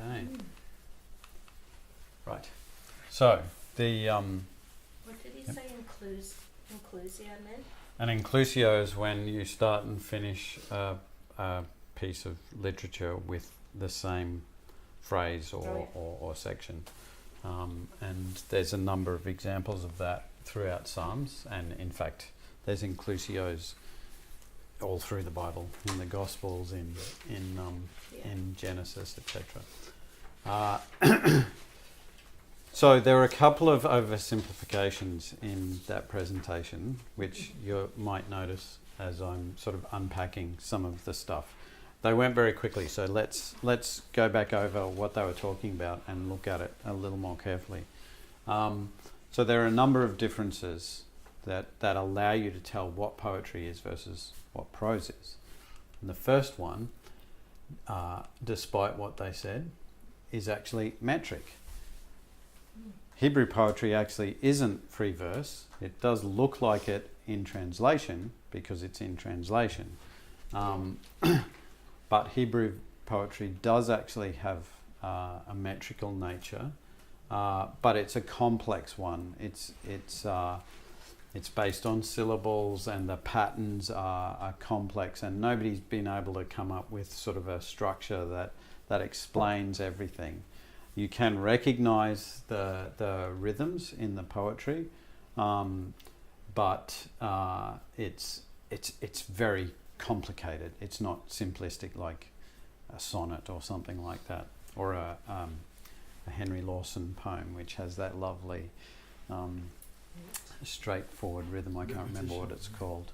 Okay. Right. So the What did he say? Inclusio meant? an inclusio is when you start and finish a piece of literature with the same phrase or section. And there's a number of examples of that throughout Psalms, and in fact there's inclusios all through the Bible, in the Gospels, in Genesis, etc. So there are a couple of oversimplifications in that presentation, which you might notice as I'm sort of unpacking some of the stuff. They went very quickly, so let's go back over what they were talking about and look at it a little more carefully. So there are a number of differences that allow you to tell what poetry is versus what prose is. And the first one, despite what they said, is actually metric. Hebrew poetry actually isn't free verse. It does look like it in translation because it's in translation. But Hebrew poetry does actually have a metrical nature, but it's a complex one. It's based on syllables, and the patterns are complex, and nobody's been able to come up with sort of a structure that explains everything. You can recognize the rhythms in the poetry, but it's very complicated. It's not simplistic like a sonnet or something like that, or a Henry Lawson poem, which has that lovely straightforward rhythm. I can't remember what it's called.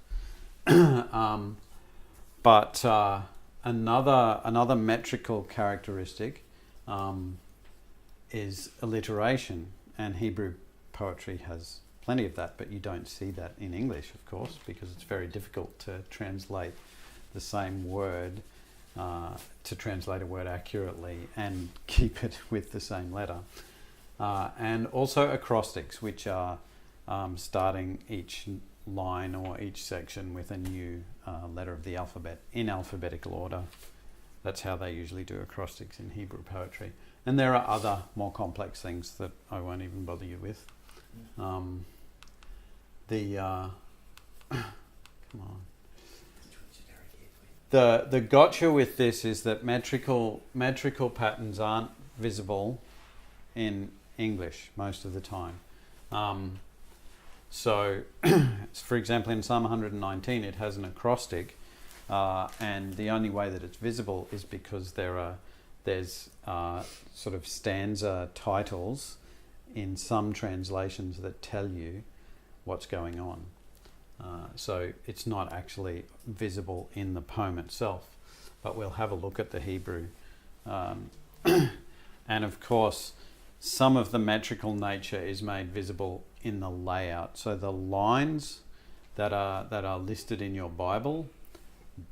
But another metrical characteristic is alliteration, and Hebrew poetry has plenty of that, but you don't see that in English, of course, because it's very difficult to translate the same word, to translate a word accurately and keep it with the same letter. And also acrostics, which are starting each line or each section with a new letter of the alphabet in alphabetical order. That's how they usually do acrostics in Hebrew poetry. And there are other more complex things that I won't even bother you with. Come on. The gotcha with this is that metrical patterns aren't visible in English most of the time. So, for example, in Psalm 119, it has an acrostic, and the only way that it's visible is because there's sort of stanza titles in some translations that tell you what's going on. So it's not actually visible in the poem itself, but we'll have a look at the Hebrew. And of course, some of the metrical nature is made visible in the layout. So the lines that are listed in your Bible,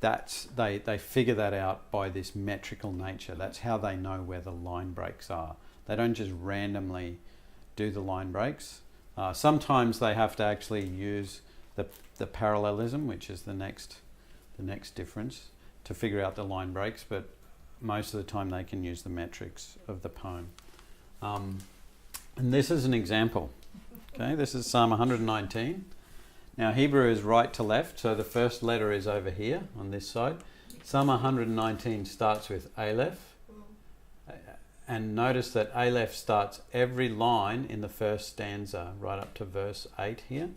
they figure that out by this metrical nature. That's how they know where the line breaks are. They don't just randomly do the line breaks. Sometimes they have to actually use the parallelism, which is the next difference, to figure out the line breaks, but most of the time they can use the metrics of the poem. And this is an example. Okay, this is Psalm 119. Now Hebrew is right to left, so the first letter is over here on this side. Psalm 119 starts with Aleph, and notice that Aleph starts every line in the first stanza right up to verse 8 here.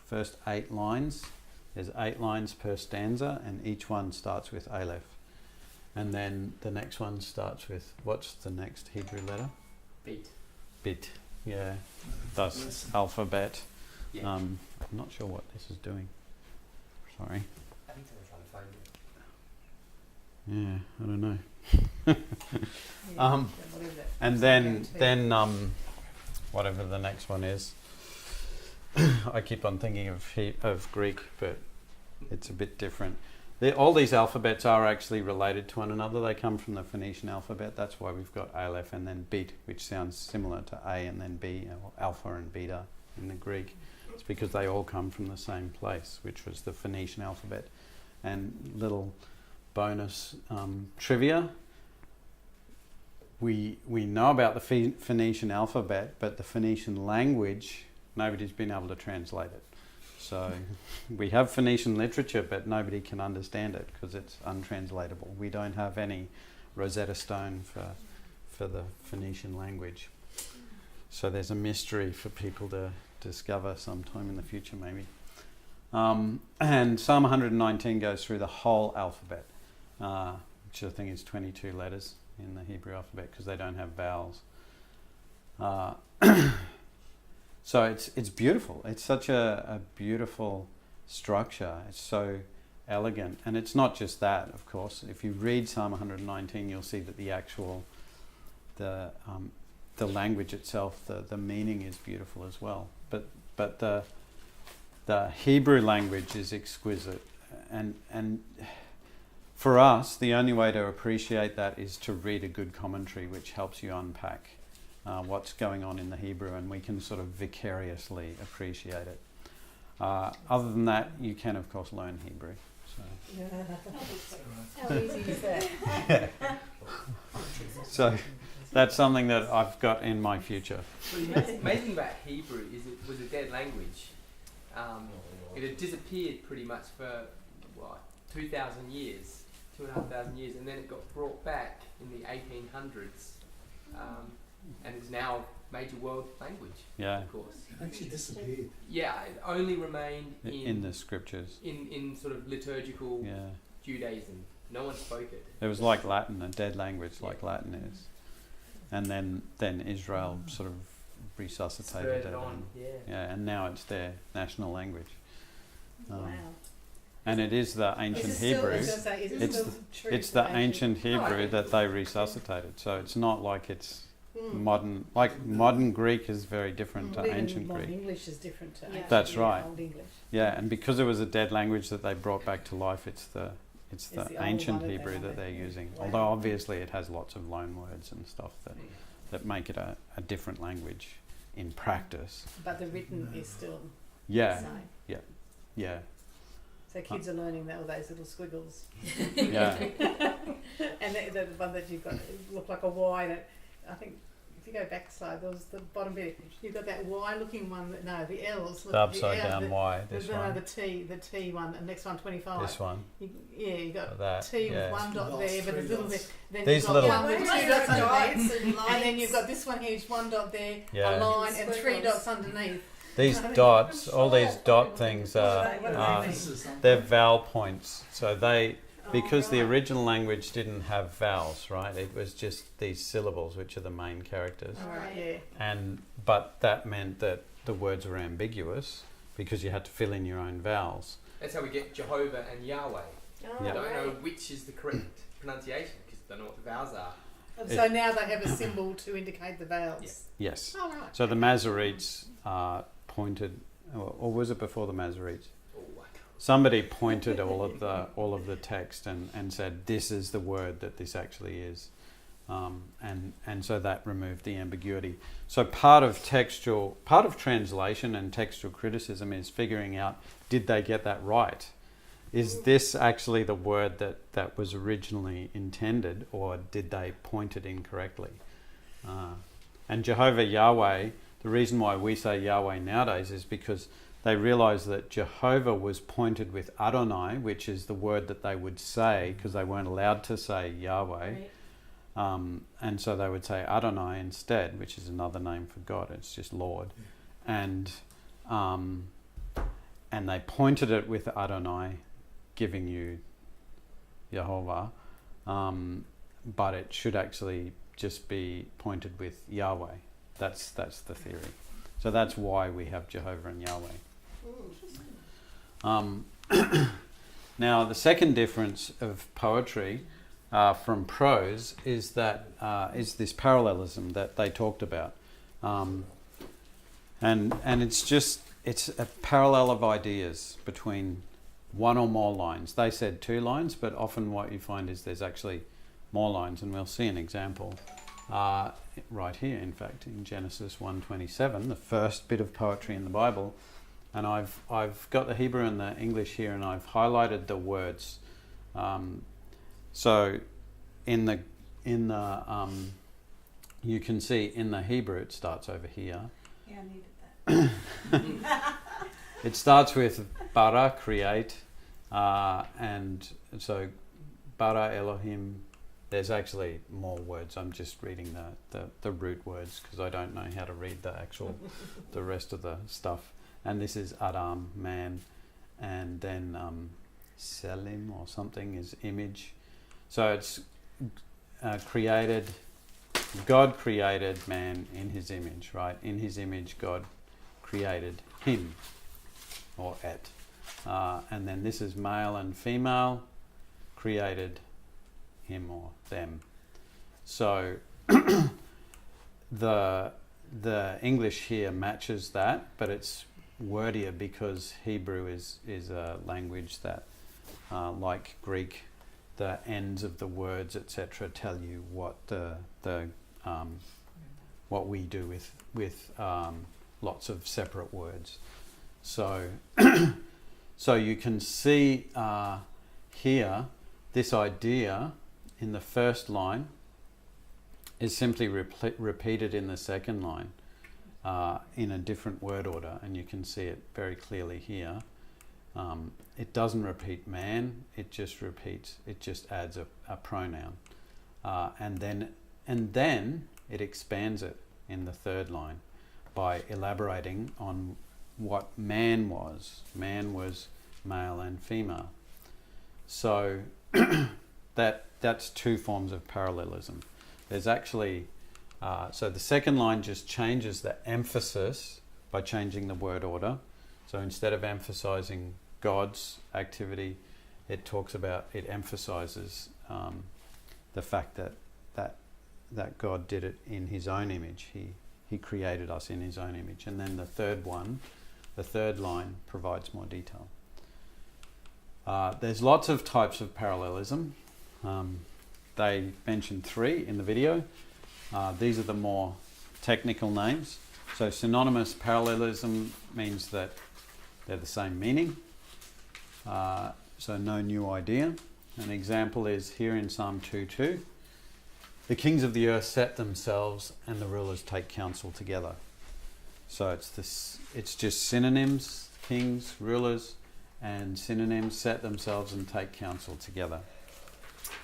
First 8 lines. There's 8 lines per stanza, and each one starts with Aleph. And then the next one starts with, what's the next Hebrew letter? Bit. Yeah, that's alphabet. Yeah. I'm not sure what this is doing. Sorry. I think they were trying to find it. Yeah, I don't know. And then whatever the next one is. I keep on thinking of Greek, but it's a bit different. All these alphabets are actually related to one another. They come from the Phoenician alphabet. That's why we've got Aleph and then Bet, which sounds similar to A and then B, or Alpha and Beta in the Greek. It's because they all come from the same place, which was the Phoenician alphabet. And little bonus trivia, we know about the Phoenician alphabet, but the Phoenician language, nobody's been able to translate it. So we have Phoenician literature, but nobody can understand it because it's untranslatable. We don't have any Rosetta Stone for the Phoenician language. So there's a mystery for people to discover sometime in the future, maybe. And Psalm 119 goes through the whole alphabet, which I think is 22 letters in the Hebrew alphabet because they don't have vowels. So it's beautiful. It's such a beautiful structure. It's so elegant. And it's not just that, of course. If you read Psalm 119, you'll see that the language itself, the meaning is beautiful as well. But the Hebrew language is exquisite. And for us, the only way to appreciate that is to read a good commentary which helps you unpack what's going on in the Hebrew, and we can sort of vicariously appreciate it. Other than that, you can, of course, learn Hebrew. So. How easy is that? So that's something that I've got in my future. Well, the amazing thing about Hebrew is it was a dead language. It had disappeared pretty much for 2,000 years, 2,500 years, and then it got brought back in the 1800s, and is now a major world language. Yeah. Of course. It actually disappeared. Yeah, it only remained in the scriptures. In sort of liturgical Judaism. No one spoke it. It was like Latin, a dead language like Latin is. And then Israel sort of resuscitated it. On. And now it's their national language. Wow. And it is the ancient Hebrew. It's the ancient Hebrew that they resuscitated. So it's not like it's modern. Like modern Greek is very different to ancient Greek. English is different to ancient That's right. Old English. Yeah, and because it was a dead language that they brought back to life, it's the the ancient old one Hebrew that they're using. Wow. Although obviously it has lots of loan words and stuff that make it a different language in practice. But the written is still Yeah, the same. yeah, So kids are learning all those little squiggles. yeah. And the one that you've got look like a Y. That I think if you go back a slide, there was the bottom bit. You've got that Y looking one. The L's. The upside down Y. This one. The T one. And next one 25. This one. You got That. T with one dot there, but a little bit. Then These you've got little- one with two dots underneath, and then you've got this one here, one dot there, Yeah. a line, and three dots underneath. These dots, all these dot things are they're vowel points. So because the original language didn't have vowels, right? It was just these syllables, which are the main characters. Right, yeah. But that meant that the words were ambiguous because you had to fill in your own vowels. That's how we get Jehovah and Yahweh. Oh, Yeah. Don't know which is the correct pronunciation because they don't know what the vowels are. So now they have a symbol to indicate the vowels. Yes. Oh, right. So the Masoretes pointed, or was it before the Masoretes? Somebody pointed all of the text and said this is the word that this actually is, and so that removed the ambiguity. So part of translation and textual criticism is figuring out, did they get that right? Is this actually the word that was originally intended, or did they point it incorrectly? And Jehovah Yahweh, the reason why we say Yahweh nowadays is because they realized that Jehovah was pointed with Adonai, which is the word that they would say because they weren't allowed to say Yahweh. Right. And so they would say Adonai instead, which is another name for God. It's just Lord. And they pointed it with Adonai, giving you Jehovah. But it should actually just be pointed with Yahweh. That's the theory. So that's why we have Jehovah and Yahweh. Now, the second difference of poetry from prose is this parallelism that they talked about, and it's a parallel of ideas between one or more lines. They said two lines, but often what you find is there's actually more lines, and we'll see an example right here. In fact, in Genesis 1:27, the first bit of poetry in the Bible. And I've got the Hebrew and the English here, and I've highlighted the words. So in the you can see in the Hebrew it starts over here. Yeah, I needed that. It starts with bara, create, and so bara Elohim. There's actually more words. I'm just reading the root words because I don't know how to read the rest of the stuff. And this is Adam, man, and then Selim or something is image. So it's created. God created man in his image, right? In his image, God created him, or et. And then this is male and female, created him or them. So the English here matches that, but it's wordier because Hebrew is a language that, like Greek, the ends of the words, etc., tell you what what we do with lots of separate words. So so you can see here this idea in the first line is simply repeated in the second line in a different word order, and you can see it very clearly here. It doesn't repeat man, it just adds a pronoun. And then it expands it in the third line by elaborating on what man was. Man was male and female. So that's two forms of parallelism. There's actually, so the second line just changes the emphasis by changing the word order. So instead of emphasizing God's activity, it emphasizes the fact that God did it in his own image. He created us in his own image. And then the third line provides more detail. There's lots of types of parallelism. They mentioned 3 in the video. These are the more technical names. So synonymous parallelism means that they're the same meaning. So no new idea. An example is here in Psalm 2:2. The kings of the earth set themselves and the rulers take counsel together. So it's just synonyms, kings, rulers, and synonyms set themselves and take counsel together.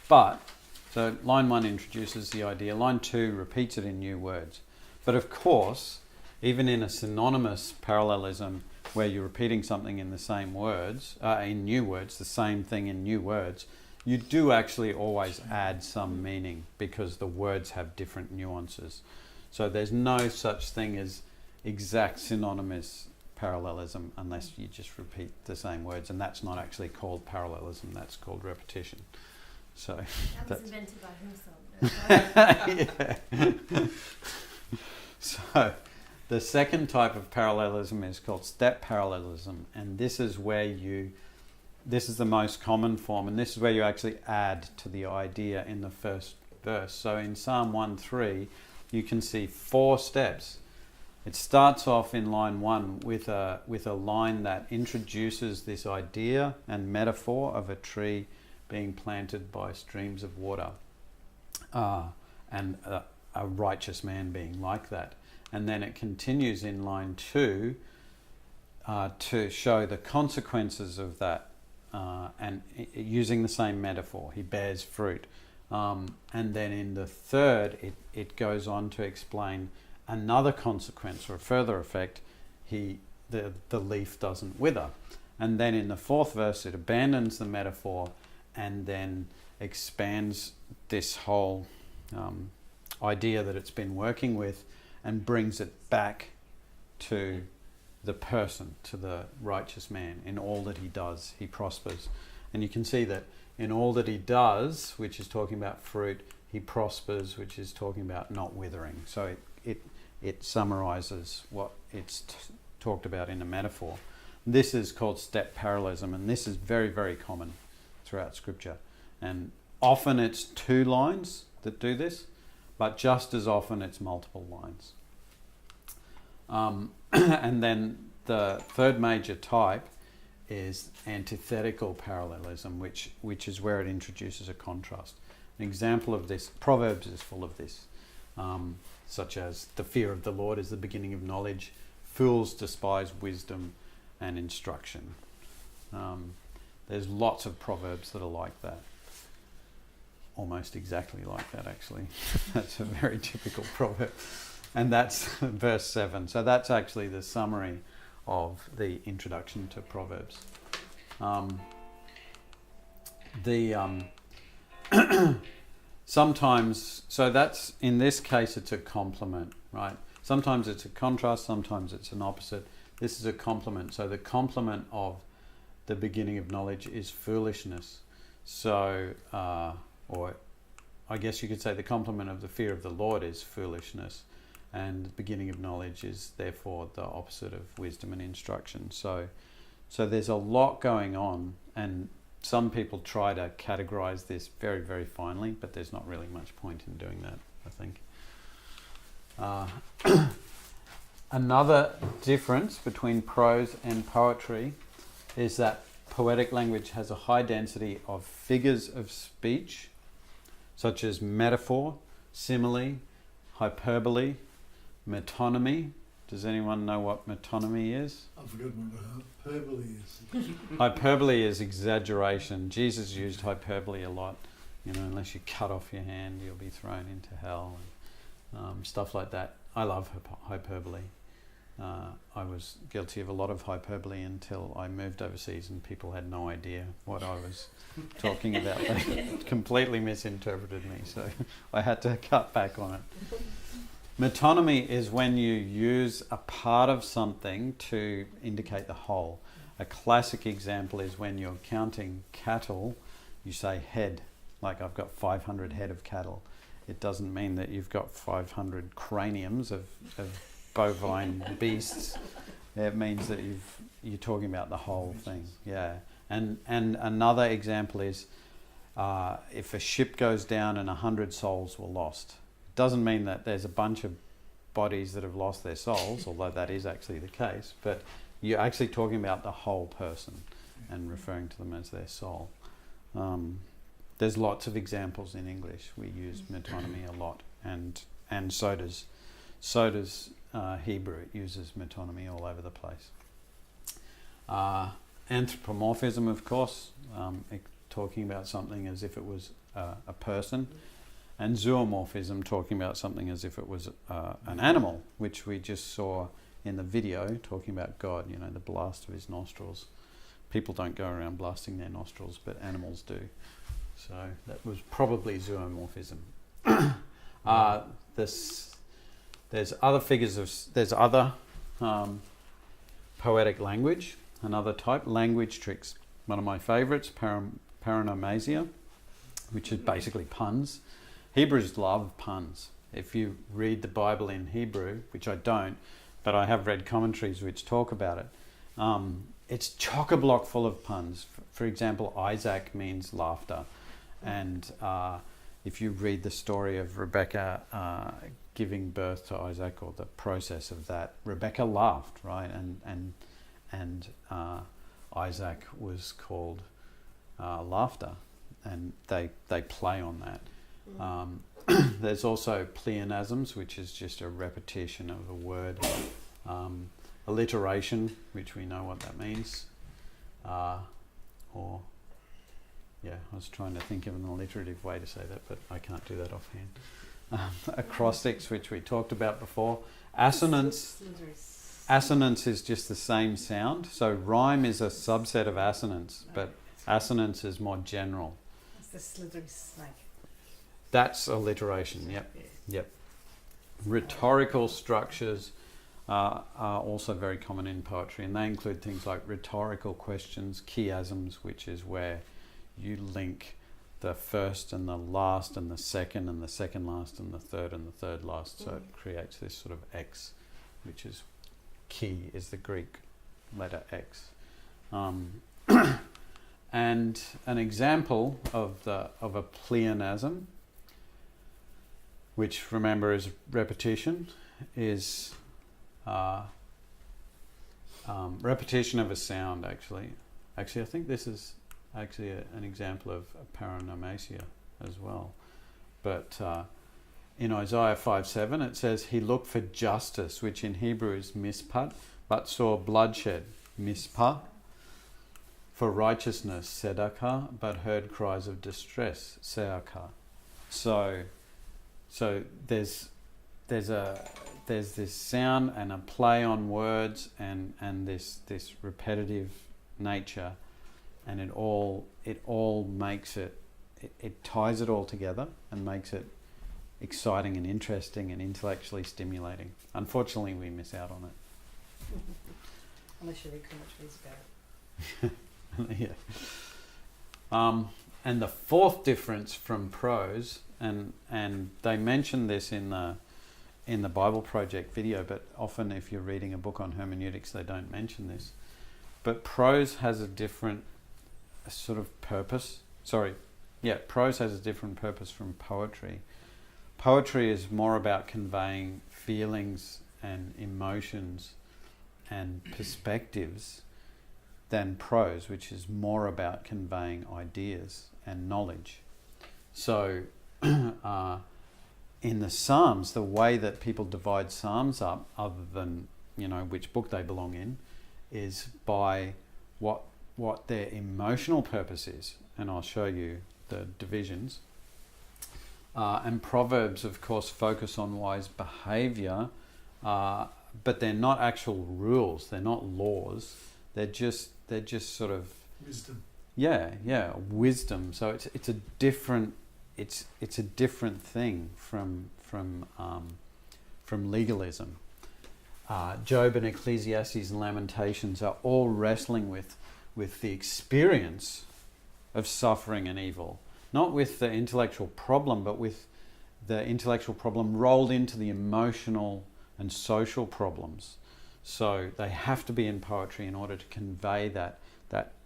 So line 1 introduces the idea, line 2 repeats it in new words. But of course, even in a synonymous parallelism where you're repeating something in the same words, in new words, the same thing in new words, you do actually always add some meaning because the words have different nuances. So there's no such thing as exact synonymous parallelism unless you just repeat the same words, and that's not actually called parallelism, that's called repetition. So that was invented by himself. yeah. So the second type of parallelism is called step parallelism, and this is the most common form, and this is where you actually add to the idea in the first verse. So in Psalm 1:3 you can see 4 steps. It starts off in line 1 with a line that introduces this idea and metaphor of a tree being planted by streams of water, and a righteous man being like that. And then it continues in line 2 to show the consequences of that, and using the same metaphor. He bears fruit. And then in the third, it goes on to explain another consequence or a further effect. The leaf doesn't wither. And then in the 4th verse, it abandons the metaphor and then expands this whole idea that it's been working with and brings it back to the person, to the righteous man. In all that he does, he prospers. And you can see that in all that he does, which is talking about fruit, he prospers, which is talking about not withering. So it summarizes what it's talked about in a metaphor. This is called step parallelism, and this is very, very common throughout Scripture. And often it's 2 lines that do this, but just as often it's multiple lines. And then the third major type is antithetical parallelism, which is where it introduces a contrast. An example of this, Proverbs is full of this. such as the fear of the Lord is the beginning of knowledge, fools despise wisdom and instruction. There's lots of proverbs that are like that. Almost exactly like that, actually. That's a very typical proverb. And that's verse 7. So that's actually the summary of the introduction to Proverbs. Sometimes, so that's, in this case, it's a complement, right? Sometimes it's a contrast, sometimes it's an opposite. This is a complement. So the complement of the beginning of knowledge is foolishness. So, or I guess you could say the complement of the fear of the Lord is foolishness, and the beginning of knowledge is therefore the opposite of wisdom and instruction. So there's a lot going on, and some people try to categorize this very, very finely, but there's not really much point in doing that, I think. Another difference between prose and poetry is that poetic language has a high density of figures of speech, such as metaphor, simile, hyperbole, metonymy. Does anyone know what metonymy is? I've forgotten what hyperbole is. Hyperbole is exaggeration. Jesus used hyperbole a lot. Unless you cut off your hand, you'll be thrown into hell, and stuff like that. I love hyperbole. I was guilty of a lot of hyperbole until I moved overseas and people had no idea what I was talking about. They completely misinterpreted me, so I had to cut back on it. Metonymy is when you use a part of something to indicate the whole. A classic example is when you're counting cattle, you say head, like I've got 500 head of cattle. It doesn't mean that you've got 500 craniums of bovine beasts. It means that you're talking about the whole thing. Yeah. And another example is if a ship goes down and 100 souls were lost. It doesn't mean that there's a bunch of bodies that have lost their souls, although that is actually the case, but you're actually talking about the whole person and referring to them as their soul. There's lots of examples in English. We use metonymy a lot, and so does Hebrew. It uses metonymy all over the place. Anthropomorphism, of course, talking about something as if it was a person, and zoomorphism, talking about something as if it was an animal, which we just saw in the video, talking about God, the blast of his nostrils. People don't go around blasting their nostrils, but animals do. So that was probably zoomorphism. There's other poetic language, another type, language tricks. One of my favourites, paronomasia, which is basically puns. Hebrews love puns. If you read the Bible in Hebrew, which I don't, but I have read commentaries which talk about it, it's chock-a-block full of puns. For example, Isaac means laughter. And if you read the story of Rebecca giving birth to Isaac, or the process of that, Rebecca laughed, right? And Isaac was called laughter, and they play on that. There's also pleonasms, which is just a repetition of a word. Alliteration, which we know what that means. I was trying to think of an alliterative way to say that, but I can't do that offhand. Acrostics, which we talked about before. Assonance is just the same sound. So rhyme is a subset of assonance, but assonance is more general. It's the slithery snake. That's alliteration, yep. Rhetorical structures are also very common in poetry, and they include things like rhetorical questions, chiasms, which is where you link the first and the last and the second last and the third last. So it creates this sort of X, which is chi is the Greek letter X. And an example of a pleonasm, which remember is repetition, is repetition of a sound. Actually, I think this is actually an example of paronomasia as well. But in Isaiah 5:7, it says, he looked for justice, which in Hebrew is mispat, but saw bloodshed, mispah, for righteousness, tzedakah, but heard cries of distress, seakah. So there's this sound and a play on words and this repetitive nature, and it all makes it ties it all together and makes it exciting and interesting and intellectually stimulating. Unfortunately, we miss out on Unless you read too much reads about it. it. Yeah. And the fourth difference from prose, and they mention this in the Bible Project video, but often if you're reading a book on hermeneutics, they don't mention this. But prose has a different sort of purpose. Prose has a different purpose from poetry. Poetry is more about conveying feelings and emotions and perspectives than prose, which is more about conveying ideas and knowledge. So in the Psalms, the way that people divide Psalms up, other than which book they belong in, is by what their emotional purpose is, and I'll show you the divisions. And Proverbs, of course, focus on wise behaviour, but they're not actual rules. They're not laws. They're just sort of Wisdom. Wisdom. So it's a different thing from legalism. Job and Ecclesiastes and Lamentations are all wrestling with the experience of suffering and evil, not with the intellectual problem, but with the intellectual problem rolled into the emotional and social problems. So they have to be in poetry in order to convey that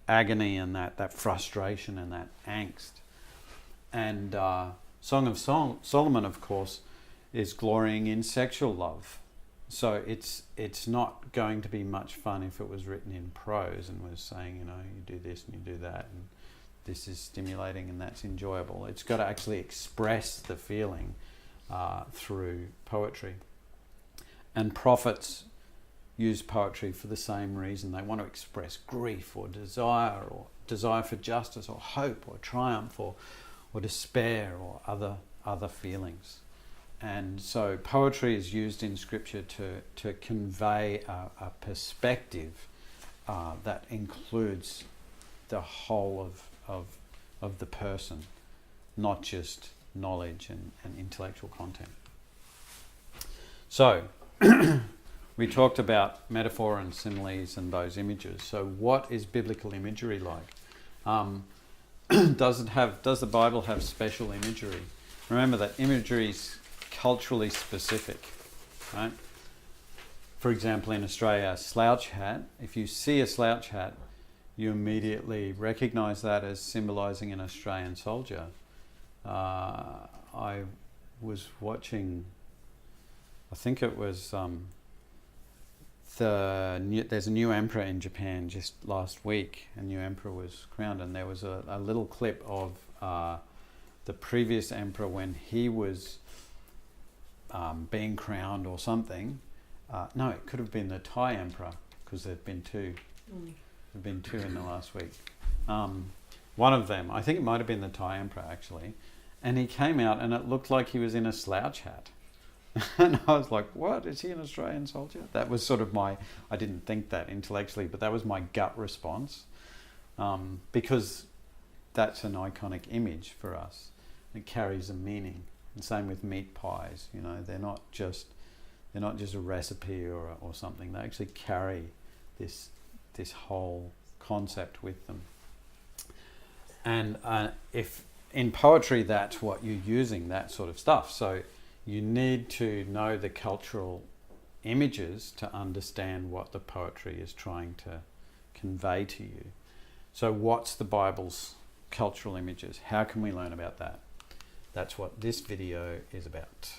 agony and that frustration and that angst. And Song of Solomon, of course, is glorying in sexual love. So it's not going to be much fun if it was written in prose and was saying, you do this and you do that, and this is stimulating and that's enjoyable. It's got to actually express the feeling through poetry. And prophets use poetry for the same reason. They want to express grief or desire for justice or hope or triumph or despair or other feelings. And so poetry is used in Scripture to convey a perspective that includes the whole of the person, not just knowledge and intellectual content. So we talked about metaphor and similes and those images. So what is biblical imagery like? Does the Bible have special imagery? Remember that imagery is culturally specific, right? For example, in Australia, a slouch hat, if you see a slouch hat, you immediately recognise that as symbolising an Australian soldier. I was watching, I think it was there's a new emperor in Japan just last week. A new emperor was crowned, and there was a little clip of the previous emperor when he was being crowned or something. No, it could have been the Thai emperor, because there've been two. There've been two in the last week. One of them, I think it might have been the Thai emperor actually, and he came out and it looked like he was in a slouch hat. And I was like, what? Is he an Australian soldier? That was sort of I didn't think that intellectually, but that was my gut response, because that's an iconic image for us. It carries a meaning. And same with meat pies. They're not just a recipe or something. They actually carry this whole concept with them. And if in poetry that's what you're using, that sort of stuff. So you need to know the cultural images to understand what the poetry is trying to convey to you. So what's the Bible's cultural images? How can we learn about that? That's what this video is about.